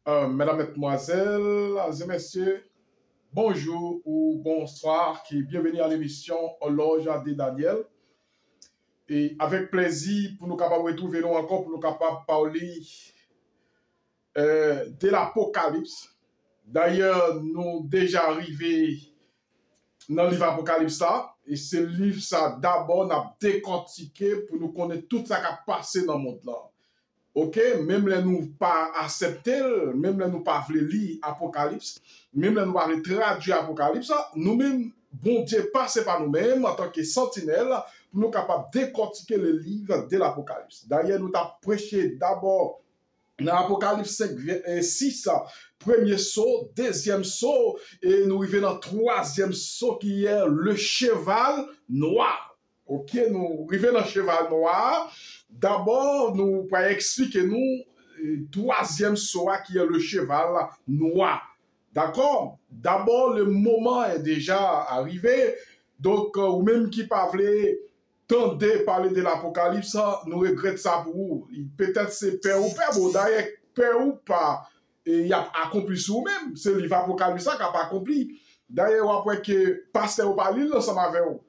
Mesdames, Mesdemoiselles et Messieurs, bonjour ou bonsoir, et bienvenue à l'émission Horloge de Daniel. Et avec plaisir, pour nous capables de retrouver nous encore, pour nous capables de parler de l'Apocalypse. D'ailleurs, nous déjà arrivés dans le livre Apocalypse, et ce livre, ça d'abord, on a décortiqué pour nous connaître tout ça qui a passé dans le monde là. Ok, même les nous pas accepter, même les nous pas lire Apocalypse, même les nous pas traduire Apocalypse, nous-mêmes, bon Dieu, passe par nous-mêmes en tant que sentinelle pour nous capables de décortiquer le livre de l'Apocalypse. D'ailleurs, nous avons prêché d'abord dans Apocalypse 5 et 6, premier saut, deuxième saut, et nous arrivons dans le troisième saut qui est le cheval noir. Ok, nous arrivons dans le cheval noir. D'abord, nous allons expliquer nous le troisième saut qui est le cheval noir. D'accord? D'abord, le moment est déjà arrivé. Donc, ou même qui parlez, tendez parler de l'Apocalypse, nous regrettons ça pour vous. Peut-être c'est père ou père, bon, d'ailleurs, père ou pas, et il a accompli sur vous-même. C'est le livre Apocalypse qui n'a pas accompli. D'ailleurs, après que pasteur ou pas lire, ensemble avec vous.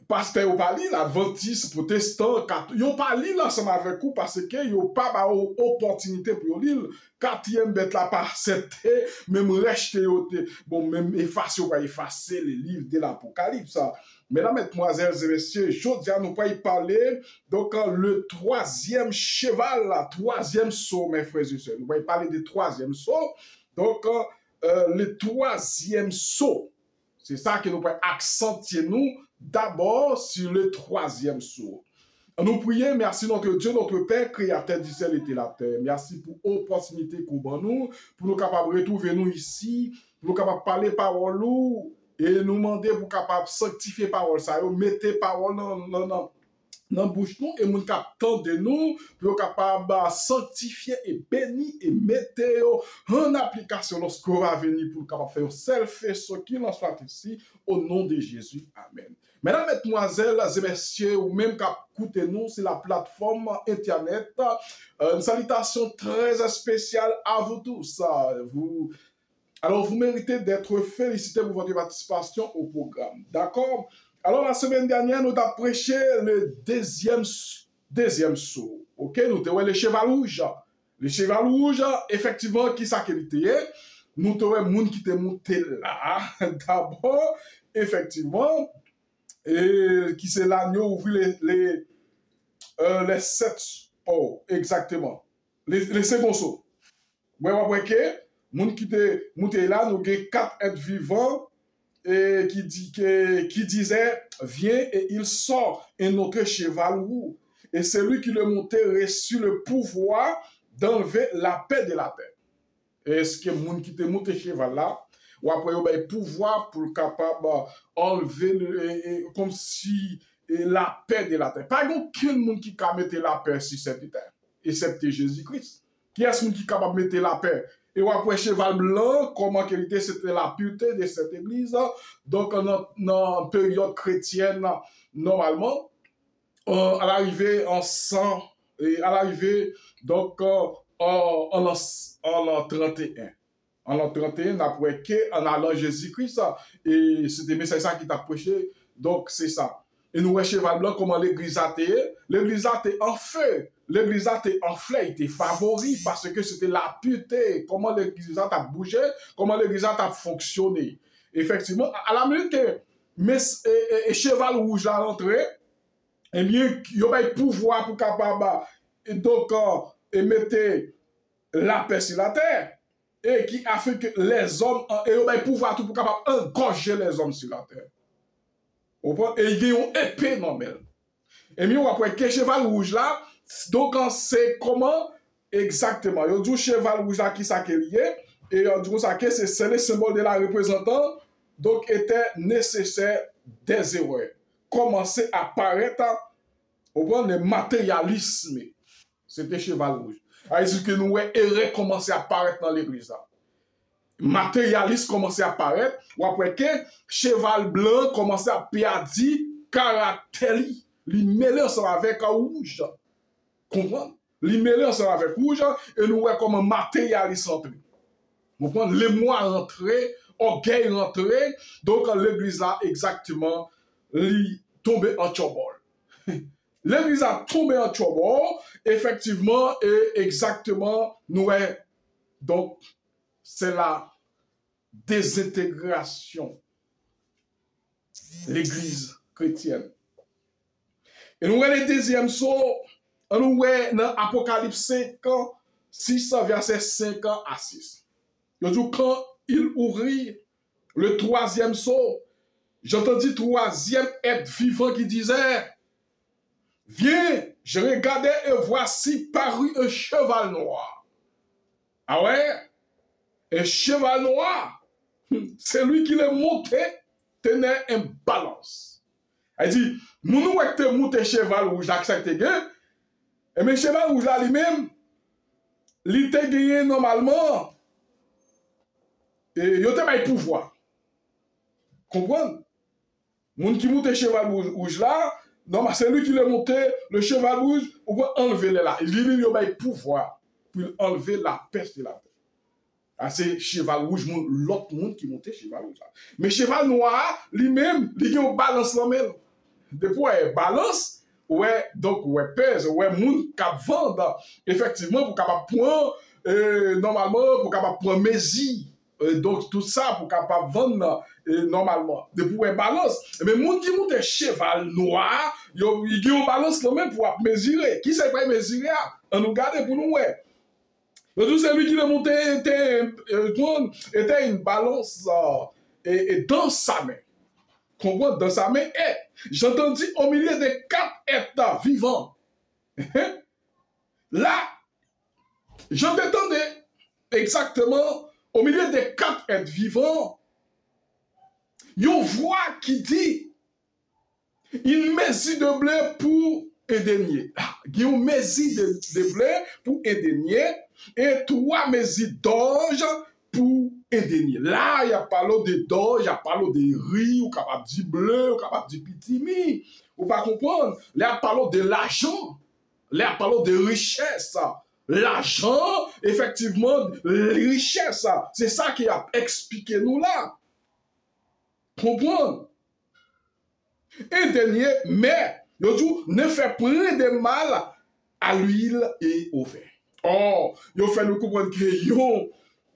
Pasteur ou pas lire, l'adventiste, protestant, ils n'ont pas lire ensemble avec vous parce qu'ils n'ont pas d'opportunité pour lire. Quatrième bête là, pas accepté, même rejeté, bon, même effacer ou pas effacer les livres de l'Apocalypse. Mesdames, Mesdemoiselles et Messieurs, je nous pas y parler. Donc, le troisième cheval, la troisième saut, mes frères et sœurs. Nous allons parler du troisième saut. Donc, le troisième saut, c'est ça que nous pouvons accentuer nous d'abord sur le troisième saut. Nous prions, merci notre Dieu, notre Père, créateur du ciel et de la terre. Merci pour l'opportunité qu'on nous, pour nous capables de retrouver nous ici, pour nous capables de parler parole nous, et nous demander pour capable sanctifier parole ça, mettez parole dans la bouche nous, et nous capable de nous, pour capable de sanctifier et bénir et mettre en application lorsqu'on va venir pour capable faire self ce qu'il en soit ici, au nom de Jésus. Amen. Mesdames, Mesdemoiselles et Messieurs, ou même écoutez nous sur la plateforme Internet, une salutation très spéciale à vous tous. Alors, vous méritez d'être félicités pour votre participation au programme. D'accord? Alors, la semaine dernière, nous avons prêché le deuxième saut. Ok? Nous avons le cheval rouge. Le cheval rouge, effectivement, qui sa qualité? Nous avons un monde qui est monté là. D'abord, effectivement, et qui c'est l'agneau ouvrir les 7 oh, exactement. Les seconds sauts. Vous voyez que, monde qui était monté là, nous avons 4 êtres vivants et qui disait, viens et il sort un autre cheval roux. Et celui qui le montait reçut le pouvoir d'enlever la paix de la terre. Est-ce que le monde qui était monté cheval là, ou après il a le pouvoir pour capable enlever comme si la paix de la terre. Pas aucun monde qui peut mettre la paix sur cette terre, excepté Jésus-Christ. Qui est-ce qui est capable de mettre la paix? Et après cheval blanc, comment c'était la pureté de cette église. Donc, dans la période chrétienne, normalement, à l'arrivée en sang, et à l'arrivée, donc, en l'an 31. En l'an 31, après en allant Jésus-Christ, et c'était Messias qui t'a prêché, donc c'est ça. Et nous, cheval blanc, comment l'église a été? L'église a été en feu. L'église a été en fleur, était favori parce que c'était la pureté. Comment l'église a bougé, comment l'église a fonctionné. Effectivement, à la minute que cheval rouge a rentré, eh bien, il y a un pouvoir pour capable, et donc, mettre la paix sur la terre. Et qui a fait que les hommes, et il y a un pouvoir tout pour capable engorger les hommes sur la terre. Et il y a une épée normale. Et bien, après, que cheval rouge là, donc, c'est comment exactement? Il y a du cheval rouge là qui s'est lié, et il y a du ça que c'est le symbole de la représentant, donc était nécessaire des erreurs. Commencer à apparaître au point de matérialisme. C'était cheval rouge. C'est-à-dire que nous avons commencé à apparaître dans l'église. Matérialiste commençait à apparaître, ou après que cheval blanc commençait à perdre caractère, lui mêler ensemble avec un rouge. Comprendre? li mêlé ensemble avec rouge, et nous voyons comme un matérialiste entré. Vous comprenez? Les mois rentrés, orgueil rentré, donc l'église là, exactement, li tombé en trouble. L'église a tombé en trouble, effectivement, et exactement, nous voyons, donc, c'est la désintégration de l'église chrétienne. Et nous voyons le deuxième saut, nous voyons dans Apocalypse 5, 6, verset 5 à 6. Il dit, quand il ouvrit le troisième saut, j'entendis troisième être vivant qui disait, viens, je regardais et voici parut un cheval noir. Ah ouais? Un cheval noir, c'est lui qui l'a monté, tenait une balance. Elle dit, mon nous te monté cheval rouge, accepte gain, et mais cheval rouge là lui-même, il te gagné normalement, et il te pas pouvoir. Comprendre? Moun qui monte cheval rouge là, non, c'est lui qui l'a monté, le cheval rouge, on va enlever là. Il lui a pouvoir pour enlever la peste de la terre. Ah, c'est cheval rouge, l'autre monde qui monte cheval rouge là. Mais cheval noir, lui-même, il a une balance là même. Depuis, il balance, ouais, donc, ouais, pèse, ouais, moun qui vend, effectivement, pour capable prendre, normalement, pour capable prendre mesure. Donc, tout ça, pour capable vendre, normalement. Depuis, ouais, balance. Mais moun qui monte cheval noir, il a une balance là même pour mesurer. Qui c'est pas mesurer? On nous garde pour nous, ouais. Donc, celui qui l'a monté était une balance et dans sa main. Comprends? Dans sa main, j'entendis au milieu de 4 êtres vivants. Là, j'entendais exactement au milieu de 4 êtres vivants, une voix qui dit une mesure de blé pour un denier. Une mesure de blé pour un denier et 3 mesures d'orge pour un denier. Là, il y a parlé de d'orge, il y a parlé de riz, ou capable de bleu, ou capable de pitimi. Vous pas comprendre? Là, il y a parlé de l'argent. Là, il y a parlé de richesse. L'argent, effectivement, richesse. C'est ça qui a expliqué nous là. Comprendre? Un dernier, mais, le jour, ne fait point de mal à l'huile et au vin. Oh, il fait nous comprendre que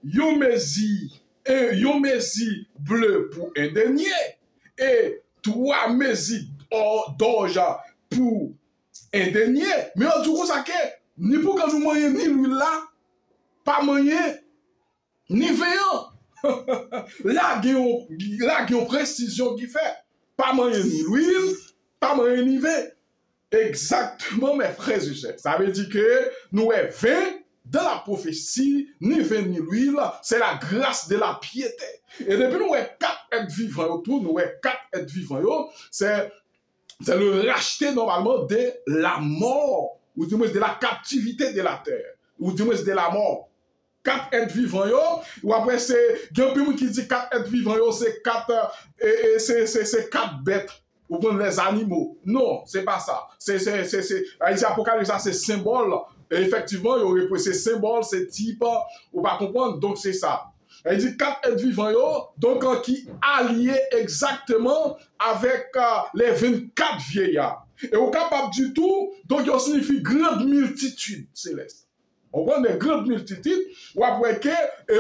yon mesure bleu pour un dernier et 3 mesures d'orge pour un dernier. Mais on dit ça que ni pour quand vous mangez ni l'huile là, pas manger ni vin. Là, il y a une précision qui fait. Pas manger ni l'huile, pas manger ni vin. Exactement, mes frères et sœurs. Ça veut dire que nous avons vin de la prophétie, ni vin ni l'huile, c'est la grâce de la piété. Et depuis nous avons 4 êtres vivants autour, nous avons 4 êtres vivants, c'est le racheter normalement de la mort, ou du moins de la captivité de la terre, ou du moins de la mort. 4 êtres vivants, ou après c'est, il y a un peu qui dit 4 êtres vivants, c'est 4 bêtes. Ou prendre les animaux. Non, c'est pas ça. C'est Apocalypse, ça c'est symbole. Et effectivement, il y aurait ces symboles, ces types, on va comprendre. Donc c'est ça. Il dit 4 êtres vivants, donc qui alliés exactement avec les 24 vieillards. Et au capable du tout, donc il signifie grande multitude céleste. On prend des grandes multitudes, ou après que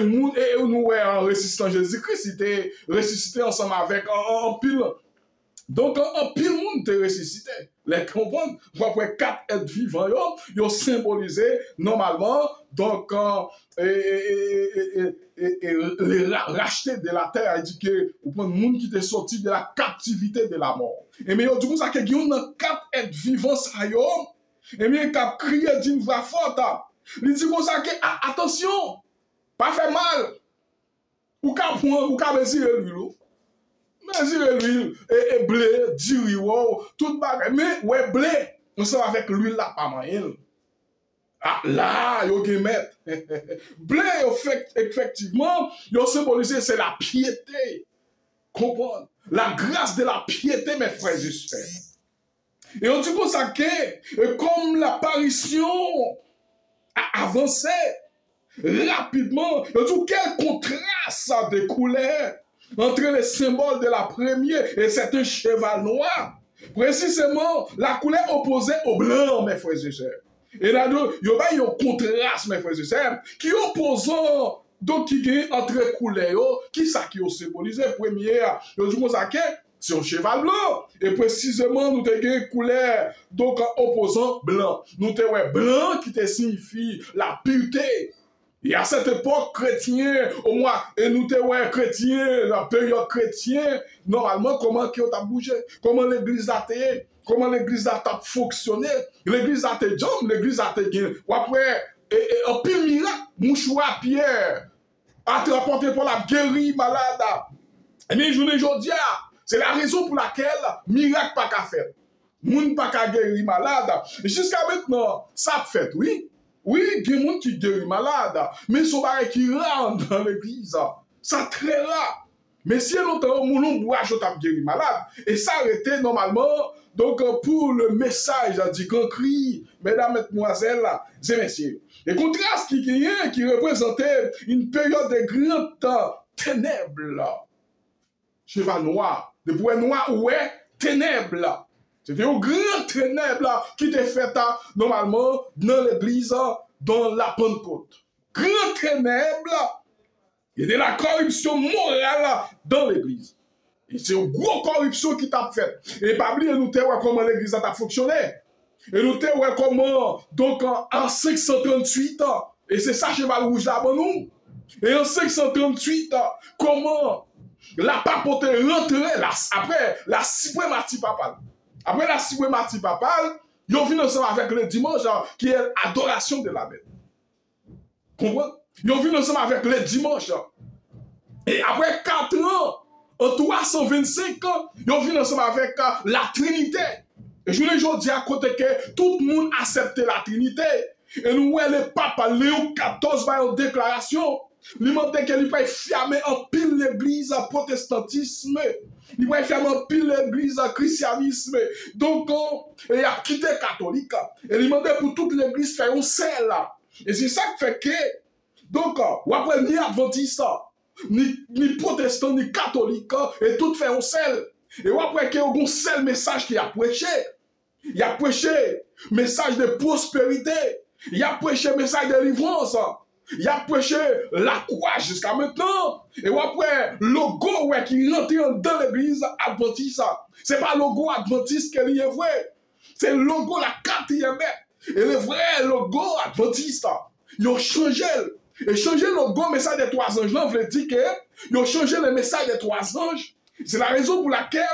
nous en ressuscitant Jésus-Christ, c'était ressuscité ensemble avec un pile. Donc, un pile monde te ressuscité. Les comprendre, après 4 êtres vivants, ils ont symbolisé normalement, donc, les racheter de la terre, il dit que, vous prenez le monde qui est sorti de la captivité de la mort. Et mais, du coup, ça, qu'il y a 4 êtres vivants, ça, et bien, il a crié d'une voix forte. Il dit comme ça que, attention, pas fait mal. Ou qu'à mesurer l'huile. Mesurer l'huile et blé, du riz, tout bagage. Mais, ouais, blé, on sort avec l'huile là, pas moyen. Ah, là, yo gen met. Blé, effectivement, yo symbolisé, c'est la piété. Comprendre? La grâce de la piété, mes frères et sœurs. Et on dit comme ça que, comme l'apparition à avancer rapidement. Et tout quel contraste ça découlait entre les symboles de la première et c'est un cheval noir. Précisément, la couleur opposée au blanc, mes frères et sœurs. Et là, il y a un contraste, mes frères et sœurs, qui est opposant, donc qui est entre couleurs, qui ça qui est symbolisé. Première, c'est un cheval blanc. Et précisément, nous avons une couleur, donc opposant blanc. Nous avons blanc qui te signifie la pureté. Et à cette époque, chrétien, au moins, et nous avons chrétien, la période chrétienne, normalement, comment qui a bougé, comment l'église a été, comment l'église a fonctionné, l'église a été jambe, l'église a été gain. Après, un pile miracle, mouchoir Pierre, a rapporté pour la guérir malade. Et bien, je ne dis c'est la raison pour laquelle miracle pas qu'à faire. Moun pas qu'à guérir malade. Jusqu'à maintenant, ça fait, oui. Oui, il y a des gens qui guérissent malade, mais son baril qui rentre dans l'église, ça très rare. Mais si longtemps, on boit, je t'ai guéri malade, et ça arrêté normalement, donc pour le message du grand cri, mesdames, mesdemoiselles et messieurs. Et contraste qui représentait une période de grandes ténèbres. Cheval noir, de poids noir, ouais, ténèbres. C'était une grande ténèbre qui était faite normalement dans l'église, dans la Pentecôte. Grande ténèbre, il y a de la corruption morale dans l'église. Et c'est une grosse corruption qui t'a faite. Et pas oublier, nous voir comment l'église a fonctionné. Et nous voir comment, donc en 538, et c'est ça cheval rouge là pour nous. Et en 538, comment la papauté rentrait après la suprématie papale. Après la suprématie papale, ils ont venu ensemble avec le dimanche, qui est l'adoration de la bête. Comprenez? Ils ont venu ensemble avec le dimanche. Et après 4 ans, en 325 ans, ils ont venu ensemble avec la Trinité. Et je vous dis à côté que tout le monde acceptait la Trinité. Et nous voyons le pape Léon XIV par une déclaration. Il m'a dit qu'il peut fermer en pile l'église protestantisme. Il va faire un pile l'église christianisme. Donc, il a quitté catholique. Et il m'a dit pour toute l'église faire un sel. Et c'est ça qui fait que, donc, après, ni adventiste, ni protestant, ni catholique, et tout fait un sel. Et après, il y a un seul message qu'il a prêché. Il a prêché message de prospérité. Il a prêché message de délivrance. Il a prêché la croix jusqu'à maintenant. Et après, le logo qui rentre dans l'église adventiste, ce n'est pas le logo adventiste qui est vrai. C'est le logo la 4e bête. Et le vrai logo adventiste, ils ont changé. Et changer le logo message des 3 anges, là, on veut dire qu'ils ont changé le message des 3 anges. C'est la raison pour laquelle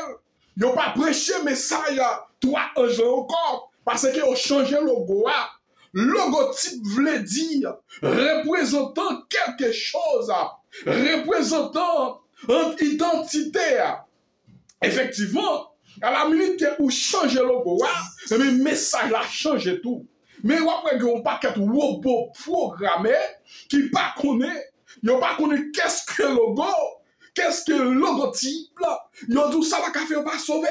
ils n'ont pas prêché le message 3 anges encore. Parce qu'ils ont changé le logo. Logotype voulait dire représentant quelque chose, représentant une identité. Effectivement, à la minute où change le logo, le message a changé tout. Mais après, il y a un paquet de robots programmés qui ne connaissent pas qu'est-ce que le logo, qu'est-ce que le logotype. Ils ont dit ça va faire pas sauver.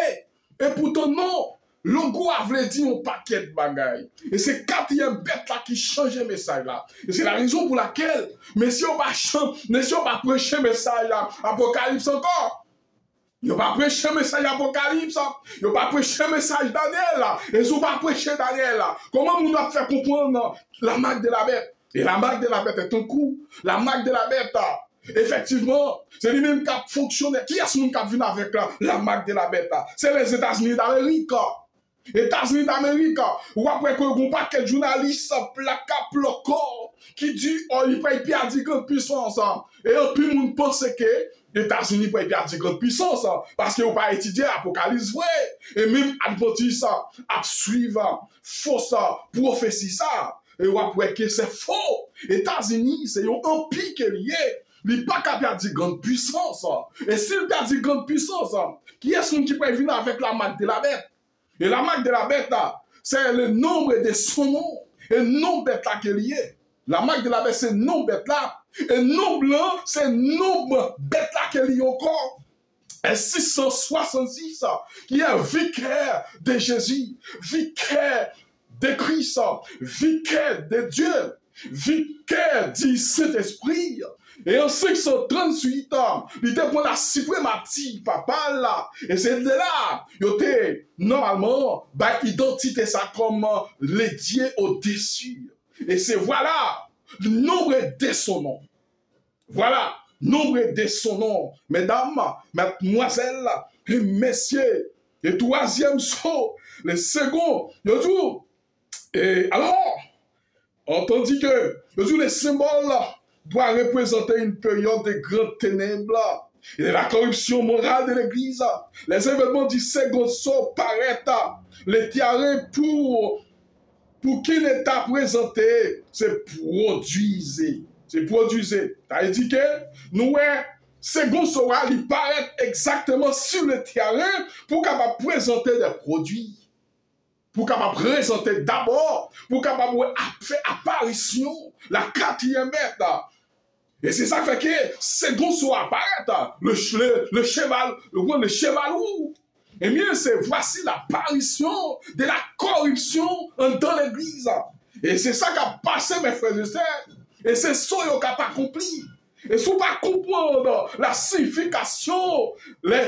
Et pourtant, non. Logo a voulu dire un paquet de bagailles. Et c'est 4e bête là qui change le message là. Et c'est la raison pour laquelle, messieurs, on va prêcher le message Apocalypse encore. Ils n'ont pas prêché le message Apocalypse. Ils n'ont pas prêché le message Daniel. Et ils n'ont pas prêché Daniel. Comment on doit faire comprendre la marque de la bête? Et la marque de la bête est un coup. La marque de la bête, effectivement, c'est lui-même qui a fonctionné. Qui est-ce qui a venu avec la marque de la bête? C'est les États-Unis d'Amérique. États-Unis d'Amérique, ou après que vous pas quel journaliste placa qui dit oh il peut perdre grande puissance et puis monde pense que les États-Unis peut perdre grande puissance parce que vous pas étudier Apocalypse vrai et même Adventiste à suivre fausse prophétie ça et ou après que c'est faux. États-Unis c'est un empire qui est lié. Il pas qu'à perdre grande puissance et s'il perd grande puissance qui est-ce qui peut venir avec la marque de la bête? Et la marque de la bête, c'est le nombre de son nom. Et le nombre de bête là qui est lié. La marque de la bête, c'est le nombre de bête là. Et le nombre blanc, c'est le nombre de bête là qui est lié encore. Et 666, qui est vicaire de Jésus, vicaire de Christ, vicaire de Dieu, vicaire du Saint-Esprit. Et en 538 ans, il était pour la suprématie, papa là. Et c'est de là, il était normalement, identité ça comme les dieux au-dessus. Et c'est voilà, le nombre de son nom. Voilà, nombre de son nom. Mesdames, mademoiselles et messieurs, le troisième saut, le second, le jour. Et alors, on dit que le symbole doit représenter une période de grandes ténèbres et de la corruption morale de l'Église. Les événements du second saut paraissent les terrains pour qu'il n'est pas présenté, c'est produisé. C'est produisé. Ça dit que nous, second saut, il paraît exactement sur le terrain pour capable présenter des produits. Pour capable présenter d'abord, pour capable faire apparition, la quatrième bête. Et c'est ça qui fait que second saut apparaît, le cheval roux. Eh bien, c'est voici l'apparition de la corruption dans l'Église. Et c'est ça qui a passé, mes frères et sœurs. Et c'est ça qui n'a pas accompli. Et si vous ne pas comprendre la signification, la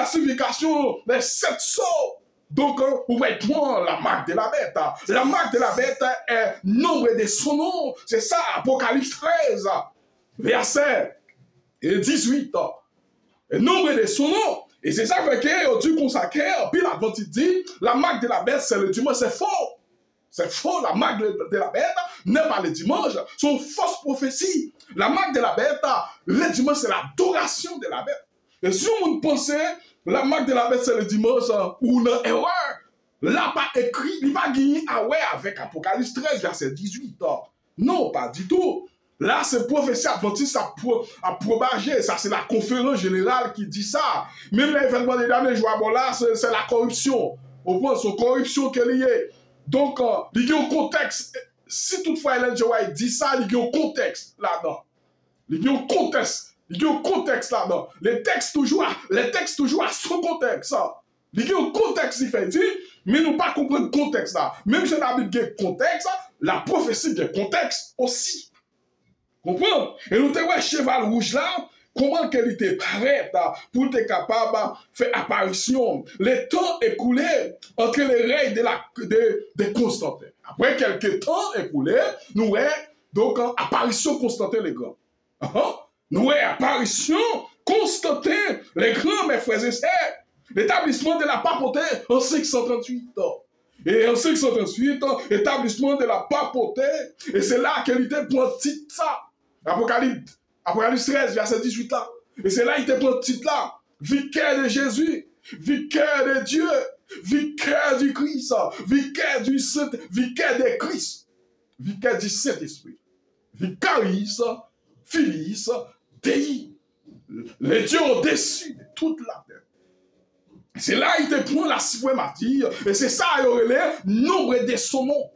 signification des 7 sauts, donc, vous pouvez prendre la marque de la bête. La marque de la bête est nombre de son nom. C'est ça, Apocalypse 13, verset 18. Et nombre de son nom. Et c'est ça que Dieu consacré. Puis l'Adventiste dit, la marque de la bête, c'est le dimanche. C'est faux. C'est faux. La marque de la bête n'est pas le dimanche. C'est une fausse prophétie. La marque de la bête, le dimanche, c'est l'adoration de la bête. Et si vous pensez, la marque de la bête, c'est le dimanche, ou une erreur, là, pas écrit, il va gagner avec Apocalypse 13, verset 18. Non, pas du tout. Là, c'est prophétie adventiste à propager. Ça, c'est la conférence générale qui dit ça. Même l'événement des derniers jours, bon, là, c'est la corruption. Au point, c'est corruption qu'elle est liée. Donc, il y a un contexte. Si toutefois Ellen G. White dit ça, il y a un contexte là-dedans. Il y a un contexte. Il y a un contexte là-dedans. Les textes toujours à son contexte. Il y a un contexte, il fait dire, mais nous pas comprendre le contexte là. Même si la Bible a un contexte, la prophétie a un contexte aussi. Comprends? Et nous avons cheval rouge là, comment qu'elle était prête pour être capable de faire apparition. Le temps écoulé entre les règnes de Constantin. Après quelques temps écoulés, nous avons donc apparition Constantin les grands. Nous avons apparition Constantin les grands, mes frères et sœurs. L'établissement de la papauté en 538. Et en 538, établissement de la papauté. Et c'est là qu'elle était pour titre ça. Apocalypse 13, verset 18 là. Et c'est là qu'il était pour titre là. Vicaire de Jésus, vicaire de Dieu, vicaire du Christ, vicaire du Saint, vicaire de Christ, vicaire du Saint-Esprit, vicaris, filis, Dei, les dieux au-dessus de toute la terre. C'est là qu'il te prend la suprématie, et c'est ça, il y aurait le nombre de son nom.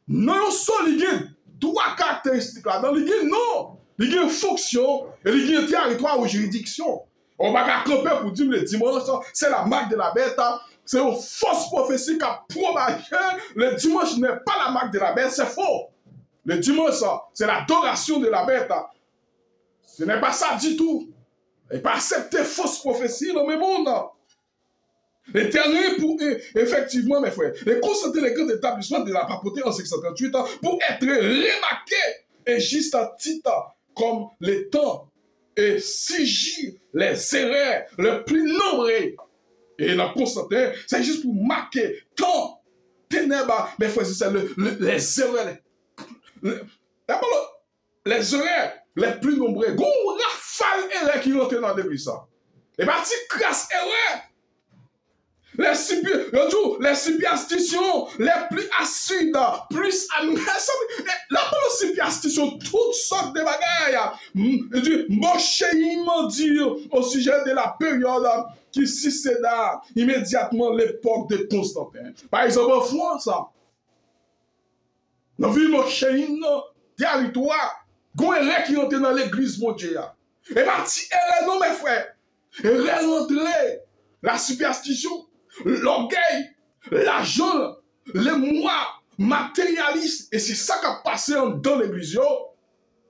Non, il y a trois caractéristiques là-dedans. Il y a non, il y a une fonction, et il y a un territoire ou juridiction. On va pas camper pour dire le dimanche, c'est la marque de la bête, c'est une fausse prophétie qui a propagé. Le dimanche n'est pas la marque de la bête, c'est faux. Le dimanche, c'est l'adoration de la bête. Ce n'est pas ça du tout. Et pas accepter fausse prophétie dans le monde. Les terrains pour, effectivement, mes frères, les constater les grands établissements de la papauté en 638 pour être remarqués et juste à titre comme les temps et sigil les erreurs les plus nombreux. Et la constater, c'est juste pour marquer tant ténèbres, mes frères, c'est les erreurs, les erreurs les plus nombreux. Gon rafale erreur qui rentre dans l'église. Et bien, si crasse erreur, les superstitions les plus acides, plus amères, la superstition, toutes sortes de bagailles. Moshe m'a dit au sujet de la période qui succéda immédiatement l'époque de Constantin. Par exemple, en France, dans la ville Moshe, territoire, gon erreur qui rentre dans l'église, mon Dieu. Et bien, si erreur, non, mes frères, erreur rentrée, la superstition, l'orgueil, l'argent, les mois matérialistes, et c'est ça qui a passé dans l'église,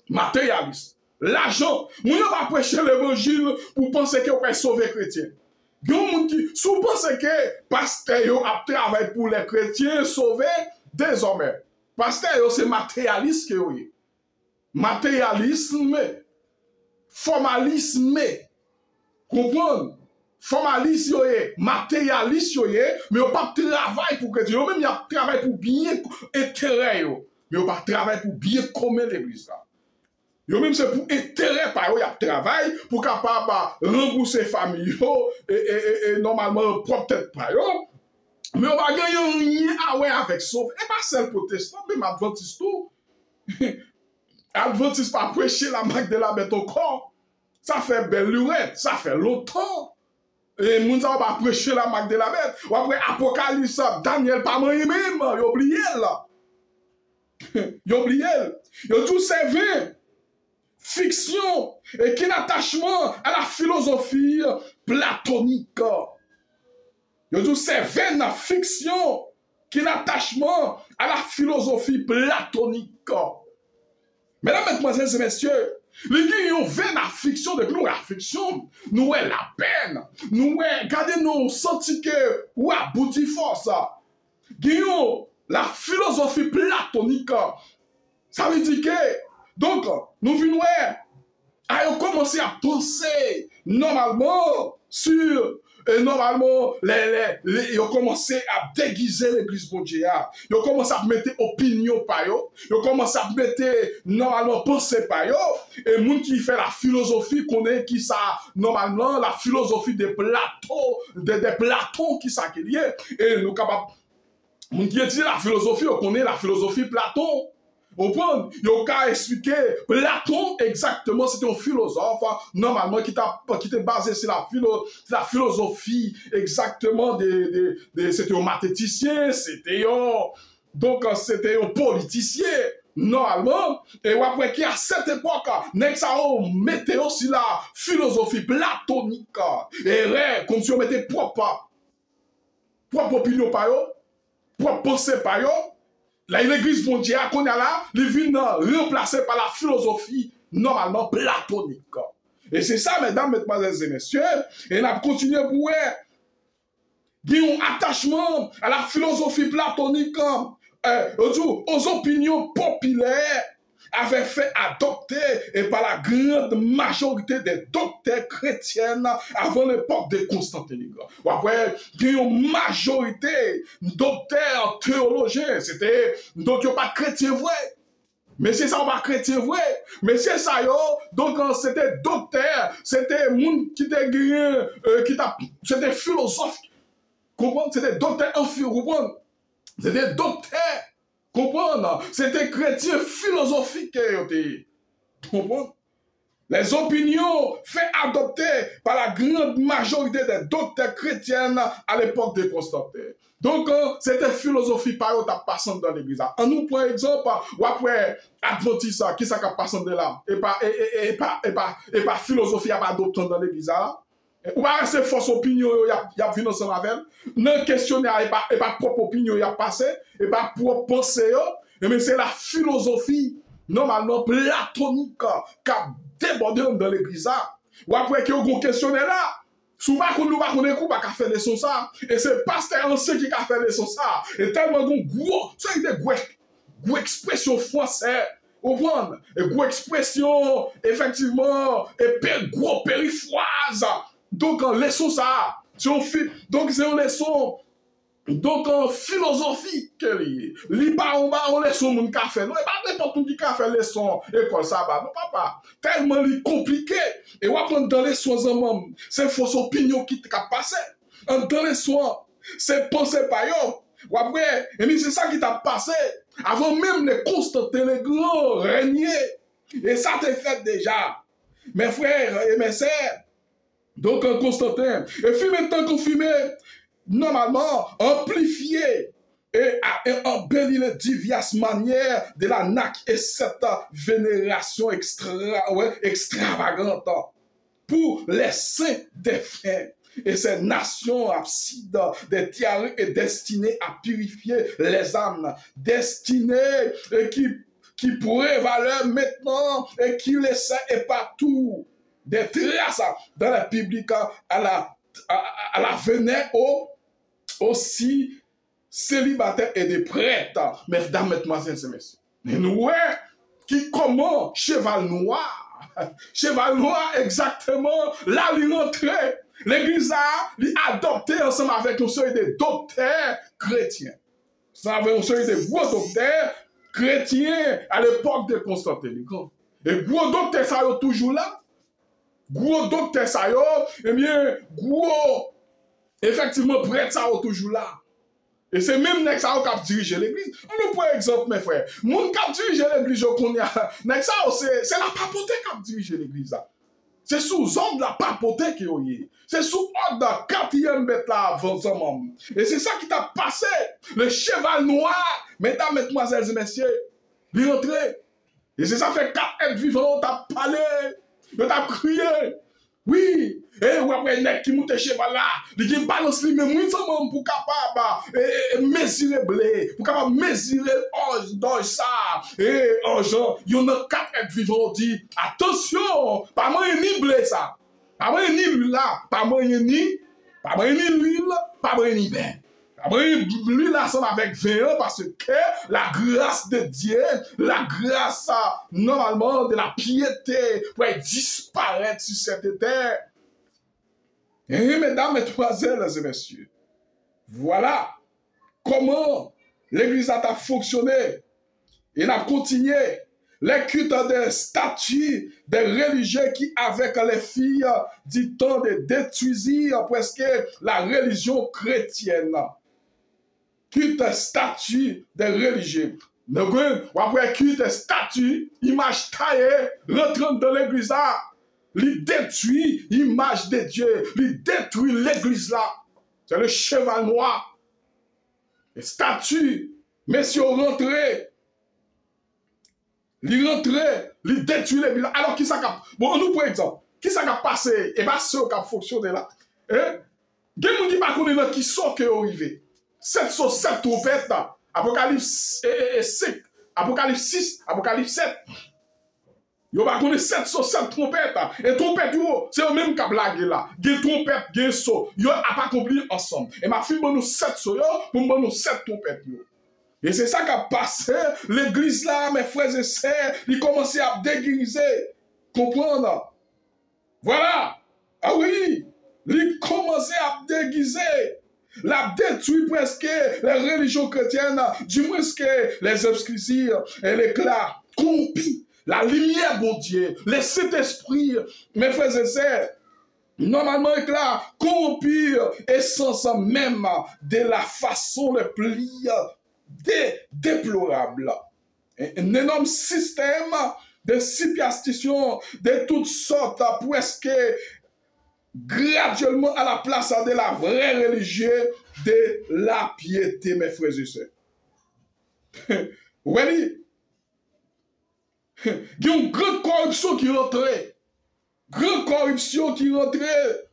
matérialiste. L'argent, vous ne pas prêcher l'évangile pour penser que vous pouvez sauver les chrétiens. Il y a des gens qui, si vous pensez que pasteur a travaillé pour les chrétiens, sauver, désormais. Pasteur, c'est matérialiste que vous êtes. Matérialisme, formalisme, comprenez? Formaliste, matérialiste, mais on pas travail pour chrétiens. Même il y a travail pour bien intérêt, mais on pas travail pour bien commettre l'église. Yo même c'est pour intérêt par yo, y a travail pour capable rembourser famille et normalement propre tête par yo. Mais on va gagner rien à ouais avec sauf et pas seul protestant même adventiste tout. Adventiste pas prêcher la marque de la bête au corps. Ça fait belle lurette, ça fait longtemps. Et moun ça va prêcher la marque de la bête. Ou après Apocalypse, Daniel pas moi même, yo oublié là. Yo oublié. Yo tout servi fiction et qui attachement à la philosophie platonique. Yo tout c'est vaine fiction qui attachement à la philosophie platonique. Mesdames, mesdemoiselles et messieurs, les gens ont vaine fiction depuis nous la fiction, nous est la peine, nous est gardez nous senti que ou abouti force. Guillaume, la philosophie platonique, ça veut dire que donc, nous venons à commencer à penser normalement sur, normalement, ils ont commencé à déguiser l'église de Dieu. Ils ont commencé à mettre opinion par eux. Ils ont commencé à mettre normalement pensée par eux. Et les gens qui fait la philosophie connaît qui ça, normalement, la philosophie des Platon, des Platon qui ça qui est lié. Et nous capables, les gens qui dit la philosophie, on connaît la philosophie Platon. Au point, il y a expliqué Platon exactement, c'était un philosophe, normalement, qui était basé sur la philosophie exactement c'était un mathématicien, c'était un politicien, normalement, et après qui à cette époque, Nexao mettait aussi la philosophie platonique, et comme si on mettait propre opinion par eux, propre pensée par eux. L'église mondiale qu'on a là, il vient remplacé par la philosophie normalement platonique. Et c'est ça, mesdames, mesdemoiselles et messieurs, et on a continué pour un attachement à la philosophie platonique, aux opinions populaires, avait fait adopter et par la grande majorité des docteurs chrétiennes avant l'époque de Constantine. Après, il y a une majorité docteurs théologiens, c'était donc il n'y a pas de chrétiens vrais. Mais c'est ça, on pas chrétien vrai. Mais c'est ça, yo. Donc, c'était docteur, c'était monde qui était gagné, c'était philosophe. Comprendre? C'était docteur en philosophe. C'était docteur. Comprendre? C'était chrétien philosophique. Comprendre? Les opinions faites adopter par la grande majorité des docteurs chrétiennes à l'époque de Constantine. Donc, c'était philosophie par eux qui passant dans l'église. En nous, par exemple, ou après Adventiste, qui ça qui passe de là, et pas philosophie à pas adopter dans l'église. Ou pas rester fausse opinion, il y a vu ensemble avec elle. Non questionnaire, et pas propre opinion, il y a passé, et pas propre pensée, mais c'est la philosophie, normalement, platonique, qui a débordé dans l'église. Ou après qu'il y a un questionnaire là, souvent nous va connaître pas faire leçon ça, et c'est pasteur ancien qui a fait leçon ça, et tellement gros, ça a des gros expression française. Au point, et gros expression, effectivement, et gros périphrase. Donc, en leçon ça, donc c'est une leçon, donc en philosophie qu'elle est. Li pas en leçon mon café, non, et pas n'importe qui a fait leçon école ça va, non papa, tellement compliqué. Et on apprend dans les soins en même, c'est fausse opinion qui t'a passé. Dans les soins, c'est pensée par eux. Ou après, et c'est ça qui t'a passé. Avant même les Constantins, les grands régner. Et ça t'est fait déjà. Mes frères et mes sœurs. Donc, un Constantin. Et puis maintenant confirmé, normalement, amplifié et embelli les diverses manières de la NAC et cette vénération extravagante pour les saints défunts. Et ces nations absides des tiares est destinées à purifier les âmes, destinées et qui pourraient valeur maintenant et qui laissaient et partout des traces dans la public à la venir aussi célibataires et des prêtres. Mesdames, mesdemoiselles et messieurs. Mais nous, qui comment cheval noir exactement, là, il rentrait. L'église a adopté ensemble avec un seuil de docteurs chrétiens. Ça avait un seuil de gros docteurs chrétiens à l'époque de Constantin. Et gros docteurs, ça y est toujours là. Gros docteurs, ça y est, eh bien, gros, effectivement, prêtre, ça y est toujours là. Et c'est même nek ça qui a dirigé l'église. On nous prend exemple, mes frères. Moun qui a dirigé l'église, c'est la papauté qui a dirigé l'église. C'est sous ordre de la papauté qui est. C'est sous ordre de la quatrième bête là avant ce moment. Et c'est ça qui t'a passé. Le cheval noir, mesdames, mesdemoiselles et messieurs, il est rentré. Et c'est ça fait 4 êtres vivants, t'as parlé, t'as crié. Oui, et ou après nek qui monte cheval là, il balance lui même ensemble pour capable mesurer blé, pour capable mesurer orge ça. Et orge, il y en a 4 êtres vivants dit attention, pas moyen ni blé ça. Pas moyen ni l'huile là, pas moyen ni l'huile, pas moyen ni vin. Lui là ensemble avec vin parce que la grâce de Dieu, la grâce normalement de la piété pourrait disparaître sur cette terre. Et mesdames, mesdemoiselles et messieurs, voilà comment l'église a fonctionné. Il a continué les cultes des statues des religieux qui, avec les filles du temps, de détruisir presque la religion chrétienne. Culte statue des religieux. Donc, après culte statue, image taillée, rentrant dans l'église là, il détruit l'image de Dieu, il détruit l'église là. C'est le cheval noir. Les statues, messieurs rentrés, il détruit l'église là. Alors, qui ça a... Bon, nous, par exemple, qui ça a passé? Et bien, ce qui a fonctionné là. Il y a des gens qui ne connaissent pas qui sont arrivés. 7 sur 7 trompettes, Apocalypse 5, Apocalypse 6, Apocalypse 7. Yo va connaître 7 sur 7 trompettes. Et trompettes, c'est le même qui a blagué là. Des trompettes, des sauts. Yo a pas accompli ensemble. Et ma fille, nous 7 sauts, pour nous 7 trompettes. Et c'est ça qui a passé. L'église là, mes frères et sœurs, ils commençaient à déguiser. Comprendre? Voilà. Ah oui. Ils commençaient à déguiser. La détruit presque les religions chrétiennes, du moins que les obscurcis et l'éclat corrompus, la lumière, bon Dieu, le Saint-Esprit, mes frères et sœurs, normalement éclat corrompu, essence même de la façon le plus déplorable. Un énorme système de superstition de toutes sortes, presque graduellement à la place de la vraie religion de la piété, mes frères et sœurs. Oui, il y a une grande corruption qui rentrait. Grande corruption qui rentrait.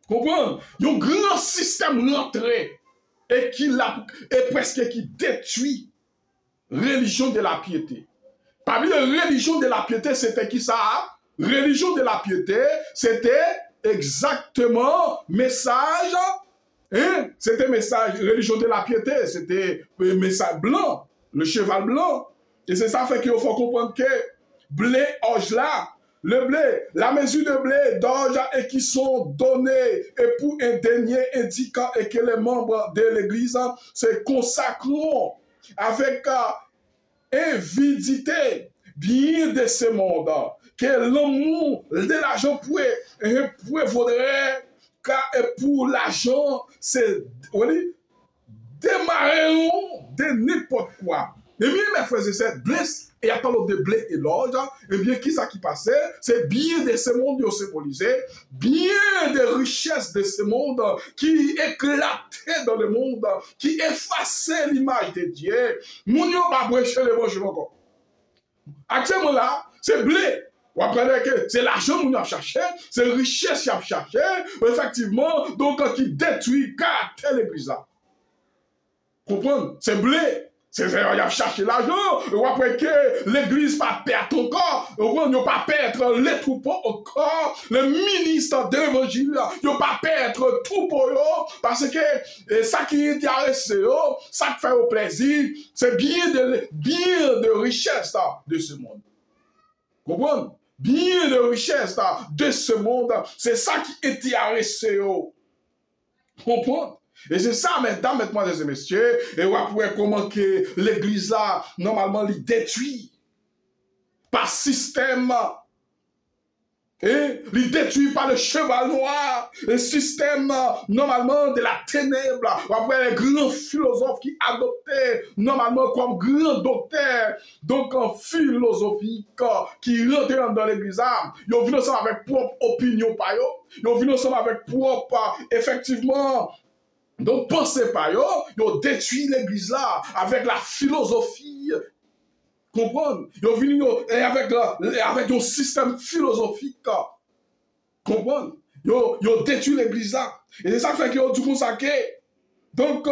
Comprenez? Il y a un grand système rentré et presque qui détruit la religion de la piété. Parmi les religions de la piété, c'était qui ça? Religion de la piété, c'était exactement message, hein? C'était message, religion de la piété, c'était message blanc, le cheval blanc. Et c'est ça fait qu'il faut comprendre que blé, orge là, le blé, la mesure de blé, d'orge et qui sont donnés et pour un dernier indiquant et que les membres de l'église se consacreront avec avidité bien de ce monde. Que l'amour de l'argent vaudrait, car pour l'argent, c'est démarreront de n'importe quoi. Et bien, mes frères et sœurs, blesse, et à parler de blé et l'orge, et bien, qui ça qui passait? C'est bien de ce monde qui symbolisé, bien des richesses de ce monde qui éclataient dans le monde, qui effaçaient l'image de Dieu. Nous n'avons pas prêché l'évangile encore. Actuellement là, c'est blé. Vous apprenez que c'est l'argent qu'on a cherché, c'est la richesse qu'on a cherché, effectivement, donc qui détruit le caractère de l'église là. Comprenez? C'est blé. C'est il a cherché l'argent, ou après que l'église pas perdre encore, ou ne pas perdre les troupeaux encore, le ministre de l'évangile, ne pas perdre troupeaux, parce que ça qui intéresse, ça qui fait au plaisir, c'est bien de richesse de ce monde. Comprenez? Bien de richesse de ce monde, c'est ça qui intéresse. Comprenez? Et c'est ça, mesdames, mesdemoiselles et messieurs, et on va comment que l'église là, normalement, il détruit par système, et il détruit par le cheval noir, le système, normalement, de la ténèbre, ou après les grands philosophes qui adoptaient, normalement, comme grands docteurs, donc en philosophique, qui rentrent dans l'église là, ils viennent ensemble avec propre opinion, ils viennent ensemble avec propre, effectivement, donc, pensez pas, yo détruit l'église là avec la philosophie. Comprenez? Yo venu avec un système philosophique. Comprenez? Yo détruit l'église là. Et c'est ça qui fait que yo du consacré. Donc,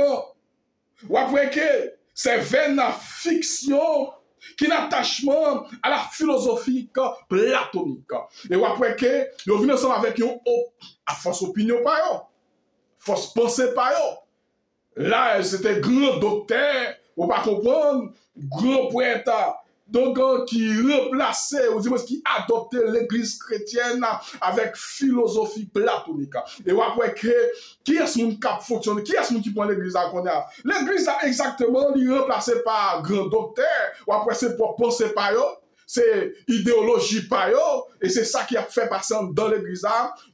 ou après que c'est vers la fiction qui est l'attachement à la philosophie platonique. Et ou après que yo venu ensemble avec une fausse opinion pas yo. Fausse pensée par eux. Là, c'était grand docteur, on va comprendre, grand poète, donc qui remplaçait, ou du qui adoptait l'église chrétienne avec philosophie platonique. Et après, qui est-ce qui fonctionne, qui est-ce qui prend l'église à qu'on a? L'église a exactement, il remplacé par grand docteur, ou après c'est pour penser par eux. C'est idéologie par eux, et c'est ça qui a fait passer dans l'église.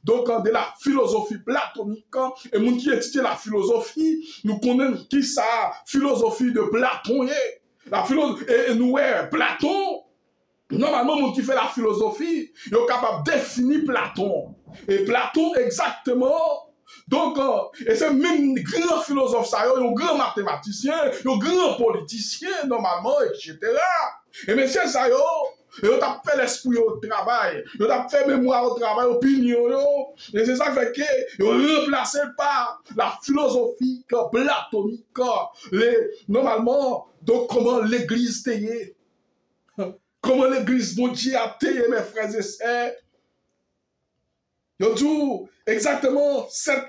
Donc, de la philosophie platonique, et nous qui étudions la philosophie, nous connaissons qui ça, philosophie de Platon. La philosophie, et nous, Platon, normalement, nous qui fait la philosophie, il est capable de définir Platon. Et Platon, exactement. Donc, et c'est même grand philosophe, ça, un grand mathématicien, un grand politicien, normalement, etc. Et monsieur, ça, ils ont fait l'esprit au travail, ils ont fait mémoire au travail, opinion, et c'est ça qui fait qu'ils ont remplacé par la philosophie platonique, normalement, donc comment l'église t'ayait, comment l'église, mon Dieu, a t'ayé, mes frères et sœurs. Ils ont dit exactement cette